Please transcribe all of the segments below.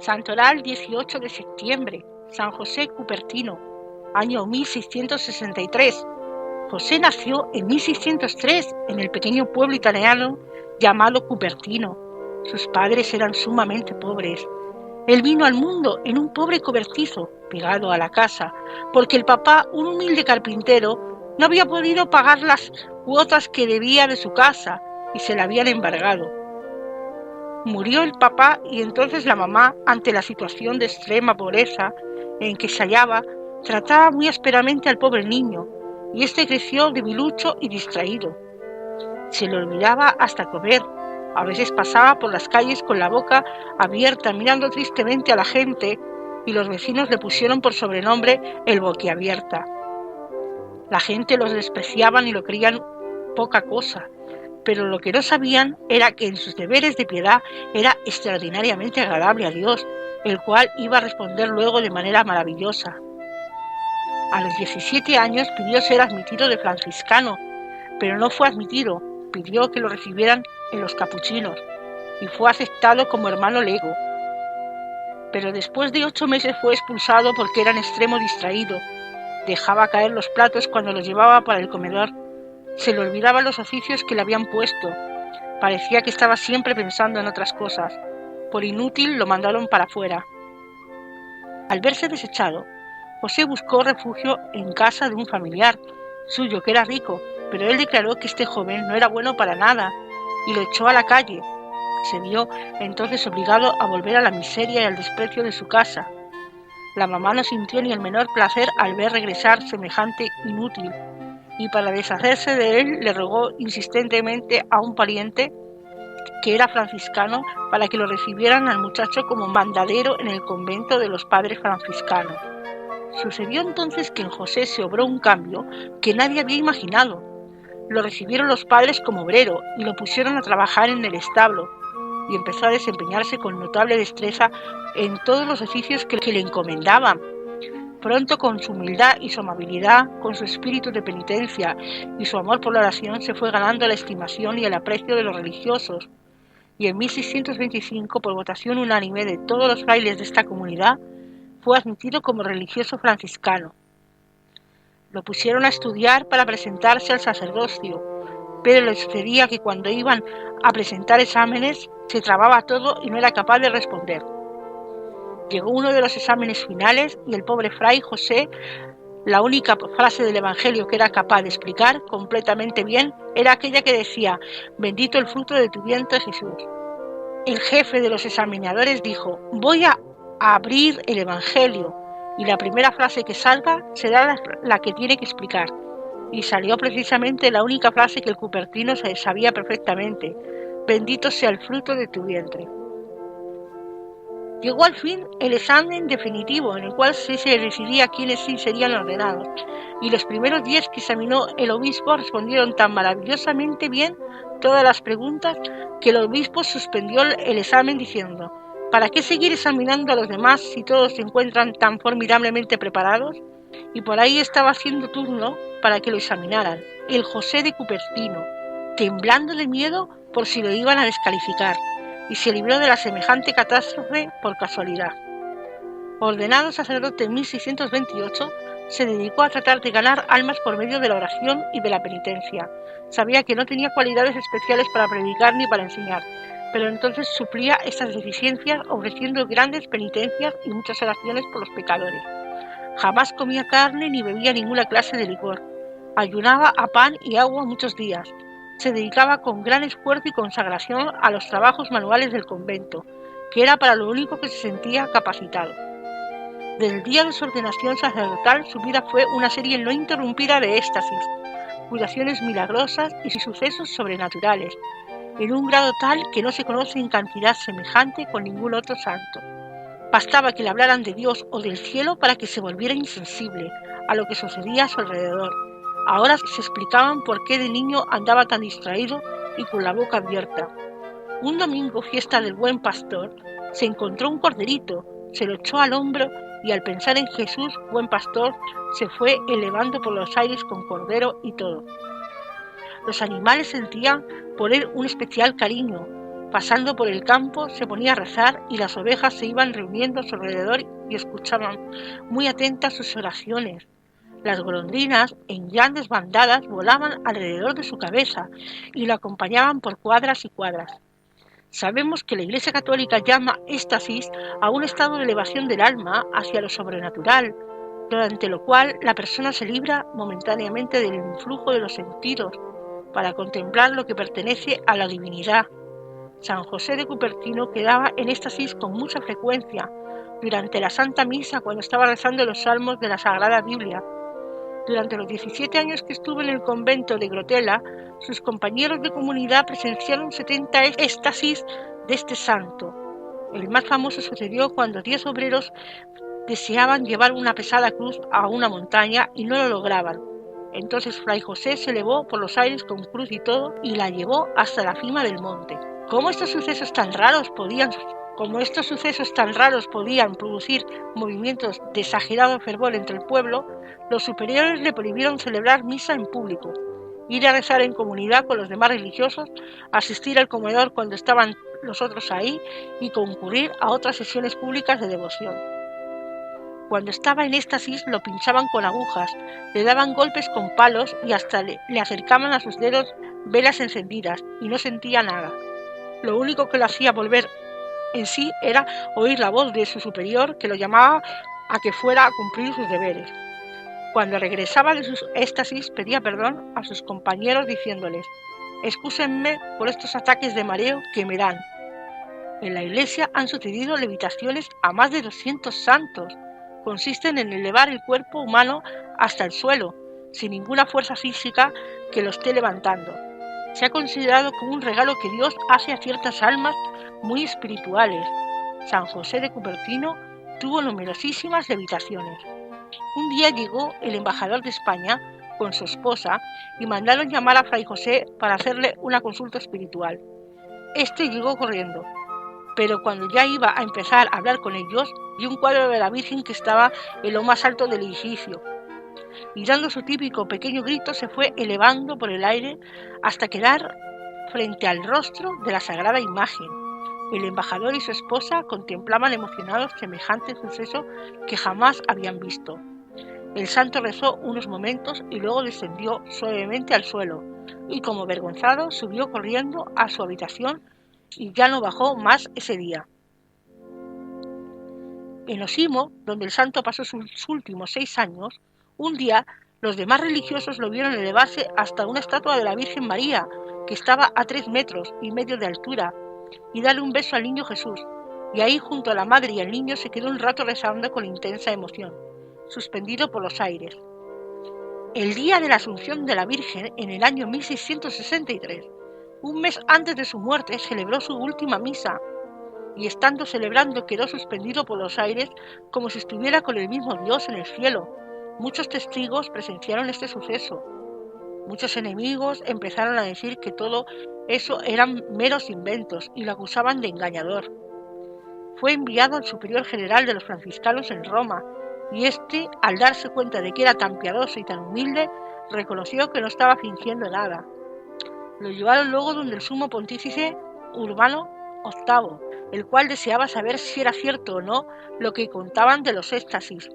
Santoral 18 de septiembre, San José Cupertino, año 1663. José nació en 1603 en el pequeño pueblo italiano llamado Cupertino. Sus padres eran sumamente pobres. Él vino al mundo en un pobre cobertizo pegado a la casa, porque el papá, un humilde carpintero, no había podido pagar las cuotas que debía de su casa y se la habían embargado. Murió el papá y entonces la mamá, ante la situación de extrema pobreza en que se hallaba, trataba muy ásperamente al pobre niño, y éste creció debilucho y distraído. Se le olvidaba hasta comer. A veces pasaba por las calles con la boca abierta mirando tristemente a la gente, y los vecinos le pusieron por sobrenombre el boquiabierta. La gente los despreciaban y lo creían poca cosa, pero lo que no sabían era que en sus deberes de piedad era extraordinariamente agradable a Dios, el cual iba a responder luego de manera maravillosa. A los 17 años pidió ser admitido de franciscano, pero no fue admitido. Pidió que lo recibieran en los capuchinos y fue aceptado como hermano lego. Pero después de 8 meses fue expulsado porque era en extremo distraído. Dejaba caer los platos cuando los llevaba para el comedor. Se le olvidaban los oficios que le habían puesto. Parecía que estaba siempre pensando en otras cosas. Por inútil lo mandaron para afuera. Al verse desechado, José buscó refugio en casa de un familiar suyo que era rico, pero él declaró que este joven no era bueno para nada y lo echó a la calle. Se vio entonces obligado a volver a la miseria y al desprecio de su casa. La mamá no sintió ni el menor placer al ver regresar semejante inútil, y para deshacerse de él le rogó insistentemente a un pariente que era franciscano para que lo recibieran al muchacho como mandadero en el convento de los padres franciscanos. Sucedió entonces que en José se obró un cambio que nadie había imaginado. Lo recibieron los padres como obrero y lo pusieron a trabajar en el establo, y empezó a desempeñarse con notable destreza en todos los oficios que le encomendaban. Pronto, con su humildad y su amabilidad, con su espíritu de penitencia y su amor por la oración, se fue ganando la estimación y el aprecio de los religiosos, y en 1625, por votación unánime de todos los frailes de esta comunidad, fue admitido como religioso franciscano. Lo pusieron a estudiar para presentarse al sacerdocio, pero le sucedía que cuando iban a presentar exámenes se trababa todo y no era capaz de responder. Llegó uno de los exámenes finales y el pobre fray José, la única frase del Evangelio que era capaz de explicar completamente bien era aquella que decía: «Bendito el fruto de tu vientre, Jesús». El jefe de los examinadores dijo: «Voy a abrir el Evangelio y la primera frase que salga será la que tiene que explicar». Y salió precisamente la única frase que el cupertino sabía perfectamente: «Bendito sea el fruto de tu vientre». Llegó al fin el examen definitivo, en el cual sí se decidía quiénes sí serían ordenados, y los primeros 10 que examinó el obispo respondieron tan maravillosamente bien todas las preguntas que el obispo suspendió el examen diciendo: «¿Para qué seguir examinando a los demás si todos se encuentran tan formidablemente preparados?». Y por ahí estaba haciendo turno para que lo examinaran el José de Cupertino, temblando de miedo por si lo iban a descalificar, y se libró de la semejante catástrofe por casualidad. Ordenado sacerdote en 1628, se dedicó a tratar de ganar almas por medio de la oración y de la penitencia. Sabía que no tenía cualidades especiales para predicar ni para enseñar, pero entonces suplía estas deficiencias ofreciendo grandes penitencias y muchas oraciones por los pecadores. Jamás comía carne ni bebía ninguna clase de licor. Ayunaba a pan y agua muchos días. Se dedicaba con gran esfuerzo y consagración a los trabajos manuales del convento, que era para lo único que se sentía capacitado. Desde el día de su ordenación sacerdotal, su vida fue una serie no interrumpida de éxtasis, curaciones milagrosas y sucesos sobrenaturales, en un grado tal que no se conoce en cantidad semejante con ningún otro santo. Bastaba que le hablaran de Dios o del cielo para que se volviera insensible a lo que sucedía a su alrededor. Ahora se explicaban por qué de niño andaba tan distraído y con la boca abierta. Un domingo, fiesta del Buen Pastor, se encontró un corderito, se lo echó al hombro y al pensar en Jesús, Buen Pastor, se fue elevando por los aires con cordero y todo. Los animales sentían por él un especial cariño, Pasando por el campo se ponía a rezar y las ovejas se iban reuniendo a su alrededor y escuchaban muy atentas sus oraciones. Las golondrinas, en grandes bandadas, volaban alrededor de su cabeza y lo acompañaban por cuadras y cuadras. Sabemos que la Iglesia Católica llama éxtasis a un estado de elevación del alma hacia lo sobrenatural, durante lo cual la persona se libra momentáneamente del influjo de los sentidos para contemplar lo que pertenece a la divinidad. San José de Cupertino quedaba en éxtasis con mucha frecuencia durante la Santa Misa cuando estaba rezando los salmos de la Sagrada Biblia. Durante los 17 años que estuvo en el convento de Grotela, sus compañeros de comunidad presenciaron 70 éxtasis de este santo. El más famoso sucedió cuando 10 obreros deseaban llevar una pesada cruz a una montaña y no lo lograban. Entonces Fray José se elevó por los aires con cruz y todo y la llevó hasta la cima del monte. Como estos sucesos tan raros podían producir movimientos de exagerado fervor entre el pueblo, los superiores le prohibieron celebrar misa en público, ir a rezar en comunidad con los demás religiosos, asistir al comedor cuando estaban los otros ahí y concurrir a otras sesiones públicas de devoción. Cuando estaba en éxtasis lo pinchaban con agujas, le daban golpes con palos y hasta le acercaban a sus dedos velas encendidas y no sentía nada. Lo único que lo hacía volver en sí era oír la voz de su superior que lo llamaba a que fuera a cumplir sus deberes. Cuando regresaba de sus éxtasis pedía perdón a sus compañeros diciéndoles: «Excúsenme por estos ataques de mareo que me dan». En la Iglesia han sucedido levitaciones a más de 200 santos. Consisten en elevar el cuerpo humano hasta el suelo, sin ninguna fuerza física que lo esté levantando. Se ha considerado como un regalo que Dios hace a ciertas almas muy espirituales. San José de Cupertino tuvo numerosísimas levitaciones. Un día llegó el embajador de España con su esposa y mandaron llamar a Fray José para hacerle una consulta espiritual. Este llegó corriendo, pero cuando ya iba a empezar a hablar con ellos, vio un cuadro de la Virgen que estaba en lo más alto del edificio, y dando su típico pequeño grito se fue elevando por el aire hasta quedar frente al rostro de la sagrada imagen. El embajador y su esposa contemplaban emocionados semejante suceso que jamás habían visto. El santo rezó unos momentos y luego descendió suavemente al suelo, y como avergonzado subió corriendo a su habitación y ya no bajó más ese día. En Osimo, donde el santo pasó sus últimos 6 años, un día los demás religiosos lo vieron elevarse hasta una estatua de la Virgen María, que estaba a 3,5 metros de altura, y darle un beso al niño Jesús, y ahí junto a la madre y al niño se quedó un rato rezando con intensa emoción, suspendido por los aires. El día de la Asunción de la Virgen, en el año 1663, un mes antes de su muerte, celebró su última misa, y estando celebrando quedó suspendido por los aires como si estuviera con el mismo Dios en el cielo. Muchos testigos presenciaron este suceso. Muchos enemigos empezaron a decir que todo eso eran meros inventos y lo acusaban de engañador. Fue enviado al superior general de los franciscanos en Roma, y este, al darse cuenta de que era tan piadoso y tan humilde, reconoció que no estaba fingiendo nada. Lo llevaron luego donde el sumo pontífice Urbano VIII, el cual deseaba saber si era cierto o no lo que contaban de los éxtasis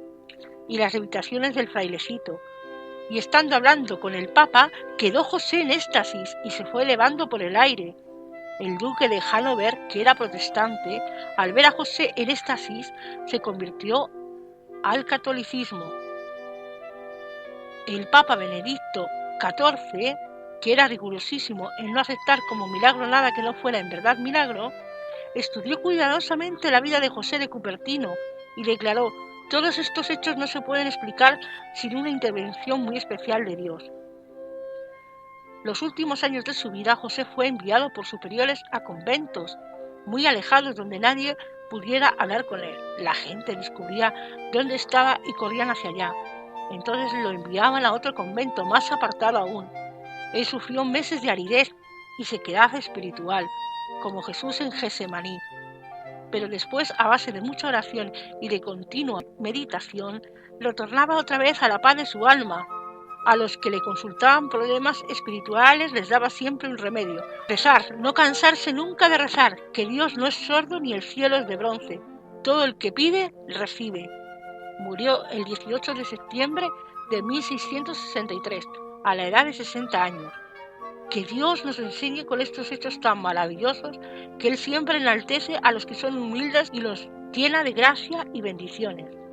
y las levitaciones del frailecito. Y estando hablando con el Papa, quedó José en éxtasis y se fue elevando por el aire. El duque de Hannover, que era protestante, al ver a José en éxtasis, se convirtió al catolicismo. El Papa Benedicto XIV, que era rigurosísimo en no aceptar como milagro nada que no fuera en verdad milagro, estudió cuidadosamente la vida de José de Cupertino y declaró: todos estos hechos no se pueden explicar sin una intervención muy especial de Dios. Los últimos años de su vida, José fue enviado por superiores a conventos muy alejados donde nadie pudiera hablar con él. La gente descubría dónde estaba y corrían hacia allá. Entonces lo enviaban a otro convento más apartado aún. Él sufrió meses de aridez y sequedad espiritual, como Jesús en Gesemaní. Pero después, a base de mucha oración y de continua meditación, lo tornaba otra vez a la paz de su alma. A los que le consultaban problemas espirituales les daba siempre un remedio: rezar, no cansarse nunca de rezar, que Dios no es sordo ni el cielo es de bronce. Todo el que pide, recibe. Murió el 18 de septiembre de 1663, a la edad de 60 años. Que Dios nos enseñe con estos hechos tan maravillosos, que Él siempre enaltece a los que son humildes y los llena de gracia y bendiciones.